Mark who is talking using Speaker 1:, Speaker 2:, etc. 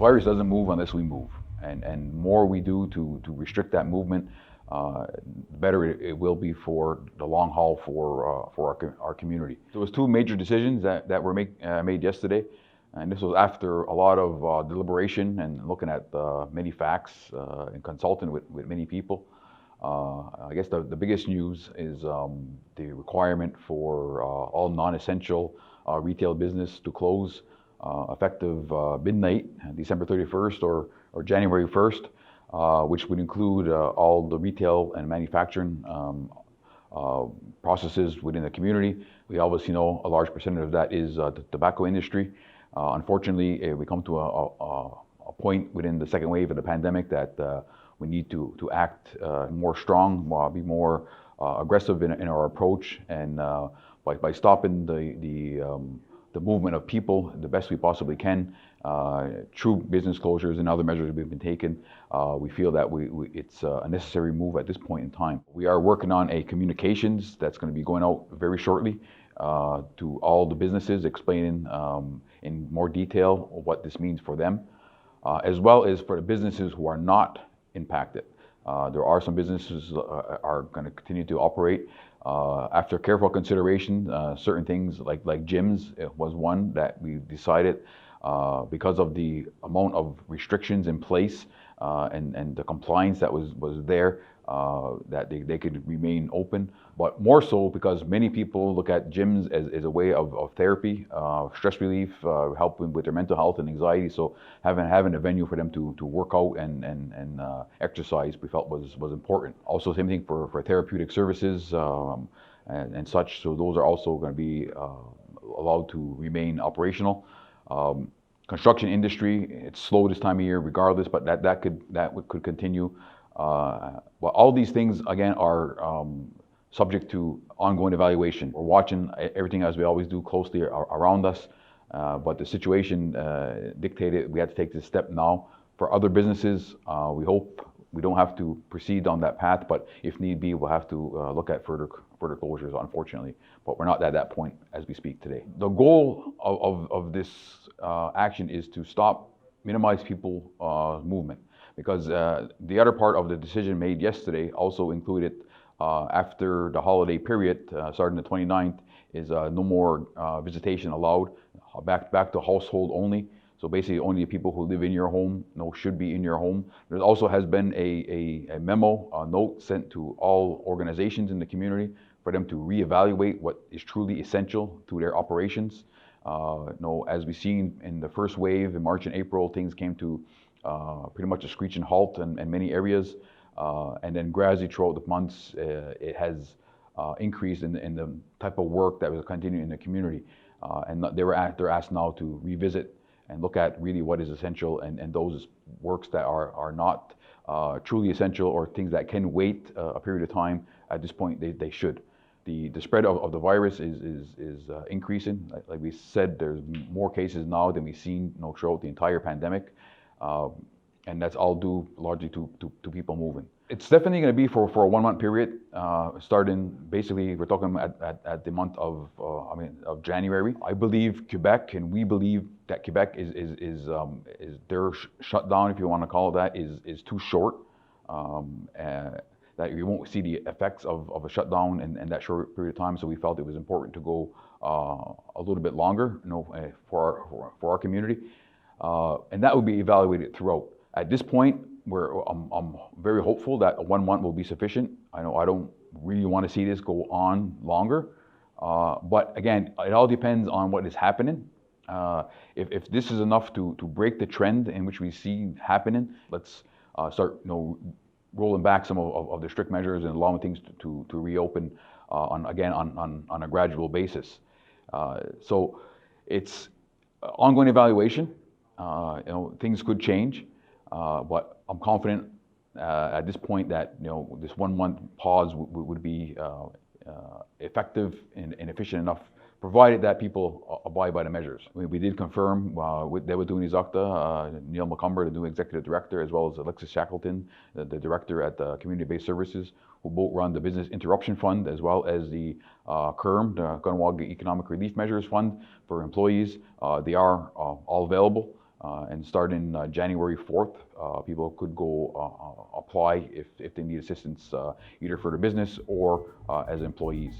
Speaker 1: virus doesn't move unless we move. And more we do to restrict that movement, better it will be for the long haul for our community. There was two major decisions that were made yesterday, and this was after a lot of deliberation and looking at many facts and consulting with many people. I guess the biggest news is the requirement for all non-essential retail business to close effective midnight, December 31st or January 1st, which would include all the retail and manufacturing processes within the community. We obviously know a large percentage of that is the tobacco industry. Unfortunately, we come to a point within the second wave of the pandemic that we need to act more strong, be more aggressive in our approach, and by stopping the movement of people the best we possibly can, through business closures and other measures we've been taking, we feel that it's a necessary move at this point in time. We are working on a communications that's going to be going out very shortly to all the businesses, explaining in more detail what this means for them, as well as for the businesses who are not impacted. There are some businesses are going to continue to operate. After careful consideration, certain things like gyms was one that we decided, because of the amount of restrictions in place and the compliance that was there, that they could remain open. But more so because many people look at gyms as a way of therapy, stress relief, helping with their mental health and anxiety. So having a venue for them to work out and exercise, we felt was important. Also, same thing for therapeutic services and such. So those are also going to be allowed to remain operational. Construction industry, it's slow this time of year regardless, but that could continue. Well, all these things again are subject to ongoing evaluation. We're watching everything, as we always do, closely around us, but the situation dictated we had to take this step now. For other businesses, we hope we don't have to proceed on that path, but if need be, we'll have to look at further closures, unfortunately. But we're not at that point as we speak today. The goal of this action is to minimize people movement, because the other part of the decision made yesterday also included, after the holiday period, starting the 29th, is no more visitation allowed, back to household only. So basically only people who live in your home should be in your home. There also has been a memo, a note sent to all organizations in the community for them to reevaluate what is truly essential to their operations. As we've seen in the first wave in March and April, things came to pretty much a screeching halt in many areas. And then gradually throughout the months, it has increased in the type of work that was continuing in the community. And they're asked now to revisit and look at really what is essential, and those works that are not truly essential, or things that can wait a period of time. At this point, they should. The spread of the virus is increasing. Like we said, there's more cases now than we've seen throughout the entire pandemic. And that's all due largely to people moving. It's definitely going to be for a 1 month period, starting basically, we're talking at the month of January. I believe Quebec, and we believe that Quebec is their shutdown, if you want to call it that, is too short. That you won't see the effects of a shutdown in that short period of time. So we felt it was important to go a little bit longer, for our community, and that will be evaluated throughout. At this point, I'm very hopeful that 1 month will be sufficient. I know I don't really want to see this go on longer, but again, it all depends on what is happening. If this is enough to break the trend in which we see happening, let's start rolling back some of the strict measures and allowing things to reopen on a gradual basis. So it's ongoing evaluation. Things could change. But I'm confident at this point that this 1 month pause would be effective and efficient enough, provided that people abide by the measures. We did confirm with Dewaduni Zakta, Neil McCumber, the new executive director, as well as Alexis Shackleton, the director at the Community-Based Services, who both run the Business Interruption Fund as well as the CERM, the Kahnawake Economic Relief Measures Fund for employees. They are all available. And starting January 4th, people could go apply if they need assistance either for their business or as employees.